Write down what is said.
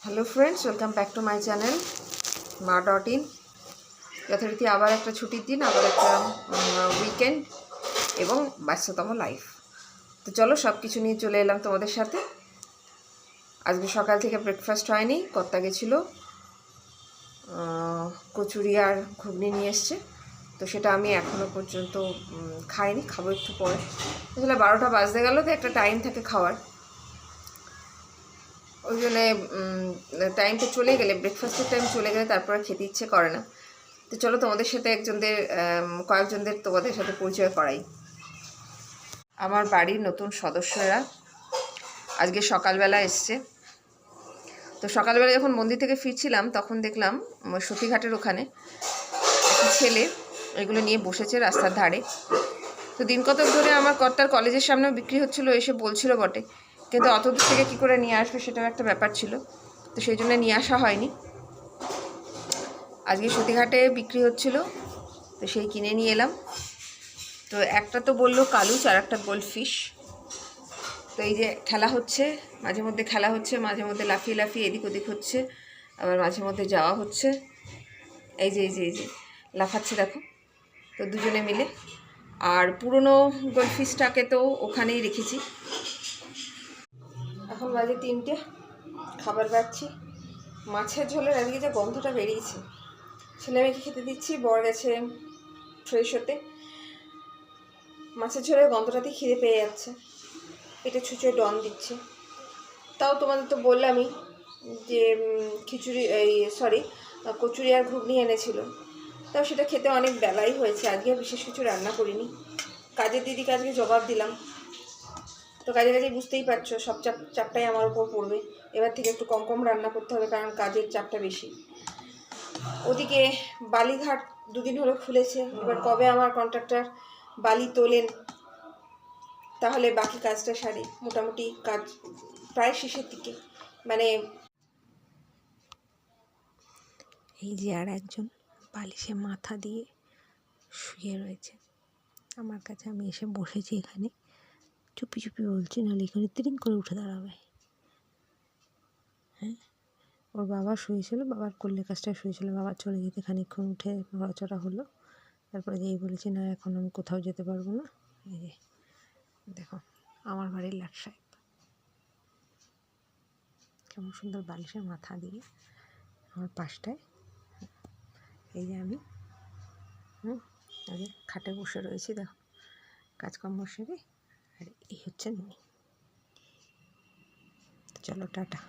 Hello friends, welcome back to my channel ma.in। যথারীতি আবার একটা ছুটির দিন, আবার একটা উইকেন্ড এবং ব্যস্ততম লাইফ। তো চলো সব কিছু নিয়ে চলে এলাম তোমাদের সাথে। আজকে সকাল থেকে ব্রেকফাস্ট হয়নি, কর্তা গেছিলো কচুরি আর ঘুগনি নিয়ে এসছে, তো সেটা আমি এখনও পর্যন্ত খাইনি, খাবো একটু পরে। আসলে 12টা বাজতে গেল, তো একটা টাইম থাকে খাওয়ার, ওই জন্যে টাইমটা চলে গেলে, ব্রেকফাস্টের টাইম চলে গেলে তারপরে খেতে ইচ্ছে করে না। তো চলো তোমাদের সাথে কয়েকজনদের তোমাদের সাথে পরিচয় করাই। আমার বাড়ির নতুন সদস্যরা আজকে সকালবেলা এসছে। তো সকালবেলা যখন মন্দির থেকে ফিরছিলাম তখন দেখলাম সতীঘাটের ওখানে একটা ছেলে এগুলো নিয়ে বসেছে রাস্তার ধারে। তো দিন কতক ধরে আমার কর্তার কলেজের সামনেও বিক্রি হচ্ছিলো, এসে বলছিল বটে, কিন্তু অত দূর থেকে কী করে নিয়ে আসবে সেটাও একটা ব্যাপার ছিল, তো সেই জন্য নিয়ে আসা হয়নি। আজকে সতীঘাটে বিক্রি হচ্ছিল, তো সেই কিনে নিয়ে এলাম। তো একটা তো বললো কালুচ আর একটা গোল্ড ফিশ। তো এই যে খেলা হচ্ছে, মাঝে মধ্যে খেলা হচ্ছে, মাঝে মধ্যে লাফিয়ে লাফিয়ে এদিক ওদিক হচ্ছে, আবার মাঝে মধ্যে যাওয়া হচ্ছে। এই যে লাফাচ্ছে দেখো, তো দুজনে মিলে। আর পুরনো গোল্ড ফিশটাকে তো ওখানেই রেখেছি। এখন বাজে 3টে, খাবার বাড়ছি। মাছের ঝোলের আজকে যে গন্ধটা বেরিয়েছে, ছেলে মেয়েকে খেতে দিচ্ছি, বর গেছে ফ্রেশ হতে। মাছের ঝোলের গন্ধটাতেই খিদে পেয়ে যাচ্ছে, পেটে ছুঁচো ডন দিচ্ছে। তাও তোমাদের তো বললামই যে কচুরি আর ঘুগনি এনেছিল, তাও সেটা খেতে অনেক বেলাই হয়েছে। আজকে বিশেষ কিছু রান্না করিনি, কাজের দিদিকে আজকে জবাব দিলাম। তো কাজে বুঝতেই পারছো, সব চাপটাই আমার উপর পড়বে। এবার থেকে একটু কম কম রান্না করতে হবে, কারণ কাজের চাপটা বেশি। ওদিকে বালিঘাট 2 দিন হলো খুলেছে, এবার কবে আমার কন্ট্রাক্টর বালি তোলেন তাহলে বাকি কাজটা সারি। মোটামুটি কাজ প্রায় শেষের দিকে। মানে এই যে আর একজন বালিশে মাথা দিয়ে শুয়ে রয়েছে আমার কাছে। আমি এসে বসেছি এখানে, চুপি চুপি বলছি, নাহলে এখানে তিরিং করে উঠে দাঁড়াবে। হ্যাঁ, ওর বাবা শুয়েছিল, বাবার কোলে কাজটা শুয়েছিল, বাবা চলে যেতে খানিকক্ষণ উঠে নড়াচড়া হলো। তারপরে যেই বলেছি না এখন আমি কোথাও যেতে পারবো না, এই যে দেখো আমার বাড়ির লাট সাহেব কেমন সুন্দর বালিশের মাথা দিয়ে আমার পাশটায়। এই যে আমি আগে খাটে বসে রয়েছি, দেখো কাজকর্ম সেরে। আর এই হচ্ছে নুনি। চলো টাটা।